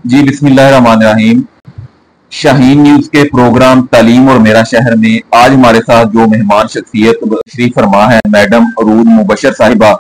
जी बिस्मिल्लाहिर्रहमानिर्रहीम। शाहीन न्यूज के प्रोग्राम तालीम और मेरा शहर में आज हमारे साथ जो मेहमान शख्सियत तशरीफ फरमा है मैडम अरूज मुबशर साहिबा,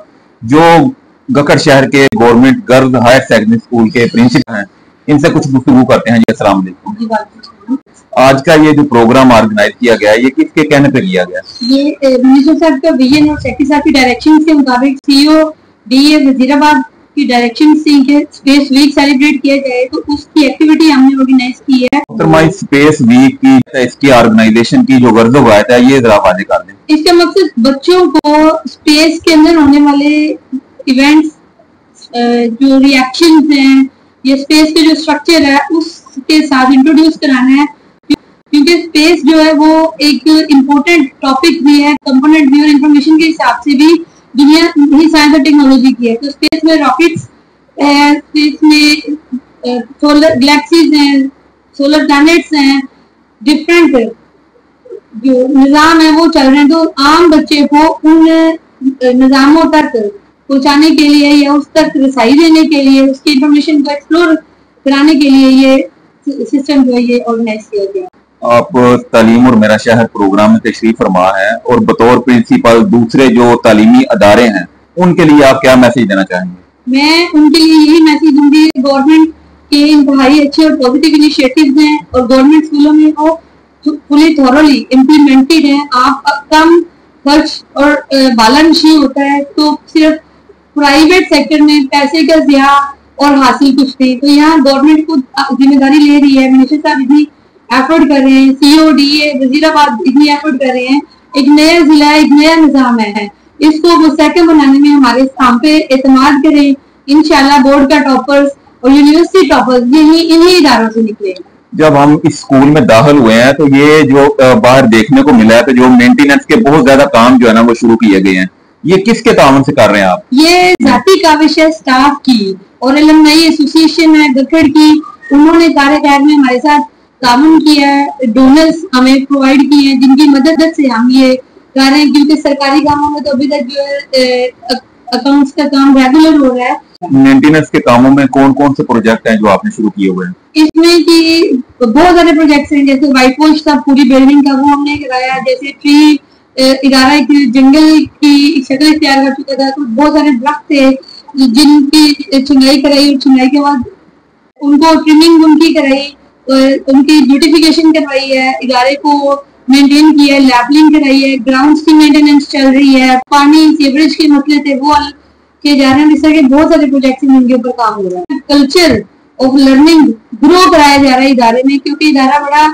जो गकर शहर के government girls higher secondary school के प्रिंसिपल हैं। इनसे कुछ गुफ्तगू करते हैं। जी अस्सलाम वालेकुम। आज का ये जो प्रोग्राम ऑर्गेनाइज किया गया है, ये किसके कहने पे किया गया? ये मिनिस्टर साहब का विजन और सेक्रेटरी साहब की डायरेक्शन के मुताबिक सीईओ डीए वजीराबाद की डायरेक्शन से स्पेस वीक सेलिब्रेट किया जाए, तो उसकी एक्टिविटी हमने ऑर्गेनाइज की है। स्पेस वीक की इसकी ऑर्गेनाइजेशन की जो गर्ज वायद है, ये जरा वादे कर दें। इसका मकसद बच्चों को स्पेस के अंदर होने वाले इवेंट्स, जो रिएक्शंस हैं या स्पेस के जो स्ट्रक्चर है उसके साथ इंट्रोड्यूस कराना है, क्योंकि स्पेस जो है वो एक इम्पोर्टेंट टॉपिक भी है, कंपोनेंट भी, और इंफॉर्मेशन के हिसाब से भी दुनिया ही साइंस और टेक्नोलॉजी की है। तो स्पेस में रॉकेट्स है, स्पेस में सोलर गैलेक्सीज हैं, सोलर प्लैनेट्स हैं, डिफरेंट जो निज़ाम है वो चल रहे हैं। तो आम बच्चे को उन निज़ामों तक पहुंचाने के लिए या उस तक रसाई देने के लिए, उसकी इंफॉर्मेशन को एक्सप्लोर कराने के लिए ये सिस्टम जो है ये ऑर्गेनाइज किया गया। आप तालीम और मेरा शहर प्रोग्राम में तशरीफ फरमा है और बतौर प्रिंसिपल दूसरे जो तालीमी अदारे हैं उनके लिए आप क्या मैसेज देना चाहेंगे? मैं उनके लिए यही मैसेज दूंगी, गवर्नमेंट के इंतहाई अच्छे और पॉजिटिव इनिशिएटिव्स हैं और गवर्नमेंट स्कूलों में वो फुली थॉरली इम्प्लीमेंटेड है। आप कम खर्च और बालानशी होता है, तो सिर्फ प्राइवेट सेक्टर में पैसे का ज़िया और हासिल कुछ नहीं। तो यहाँ गवर्नमेंट को जिम्मेदारी ले रही है, मिनिस्टर साहब इतनी एफर्ट कर रहे हैं, सीईओ डीए वजीराबाद इतनी एफर्ट कर रहे हैं। एक नया जिला, एक नया निजाम है, इसको मुस्तहकम बनाने में हमारे हम पे एतमाद करें। इंशाल्लाह बोर्ड का टॉपर्स और यूनिवर्सिटी टॉपर्स इन्हीं इदारों से निकलेंगे। जब हम इस स्कूल में दाखिल हुए हैं तो ये जो बाहर देखने को मिला है, तो जो मेंटेनेंस के बहुत ज्यादा काम जो है ना वो शुरू किए गए हैं, ये किसके तावन से कर रहे हैं आप? ये जाती काविश है स्टाफ की और एलुमनाई एसोसिएशन है गखड़ की, उन्होंने कार्यकाल में हमारे साथ तामुन किया है, डोनर्स हमें प्रोवाइड किए हैं जिनकी मदद से हम ये कर रहे हैं। क्योंकि सरकारी कामों में तो अभी तक जो है अकाउंट्स का काम रेगुलर हो रहा है। मेंटेनेंस के कामों में कौन कौन से प्रोजेक्ट हैं जो आपने शुरू किए हुए हैं? इसमें कि बहुत सारे प्रोजेक्ट्स हैं, जैसे व्हाइट वॉश था पूरी बिल्डिंग का, वो हमने कराया। जैसे ट्री इदारा एक जंगल की शक्ल तैयार कर चुका था, तो बहुत सारे दरख्त थे जिनकी छंगाई कराई, और छंगाई के बाद उनको ट्रिमिंग उनकी कराई, उनकी ब्यूटिफिकेशन करवाई है, इदारे को मेंटेन किया है, लैपलिंग कराई है, ग्राउंड्स की मेंटेनेंस चल रही है, पानी सीवरेज के मसले थे वो हल किए जा रहे हैं। इस तरह के बहुत सारे प्रोजेक्ट्स हैं जिनके ऊपर काम हो रहा है। कल्चर ऑफ लर्निंग ग्रो कराया जा रहा है इदारे में, क्योंकि इदारा बड़ा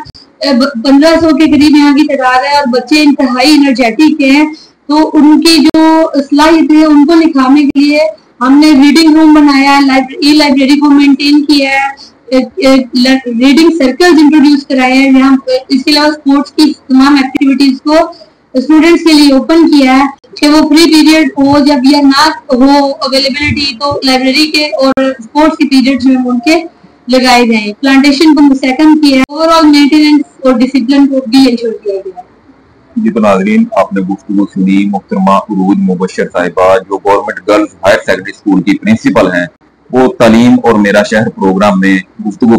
1500 के करीब यहाँ की तादाद है और बच्चे इंतहाई एनर्जेटिक हैं। तो उनकी जो सलाहियत है उनको निखारने के लिए हमने रीडिंग रूम बनाया, लाइब्रेरी को मेंटेन किया है, रीडिंग सर्कल्स इंट्रोड्यूस कराए हैं यहाँ। इसके अलावा स्पोर्ट्स की तमाम एक्टिविटीज को स्टूडेंट्स के लिए ओपन किया है कि वो फ्री पीरियड हो जब या ना हो अवेलेबिलिटी, तो लाइब्रेरी के और स्पोर्ट्स के पीरियड्स में उनके लगाए जाए। प्लांटेशन को मुस्तहकम किया है, ओवरऑल मेंटेनेंस और डिसिप्लिन को भी इंश्योर किया गया है। जी तो नाज़रीन, आपने गुफ्तगू सुनी मुहतरमा अरूज मुबशर साहिबा, जो government girls higher secondary school की प्रिंसिपल हैं। वो तालीम और मेरा शहर प्रोग्राम में गुफ्तगू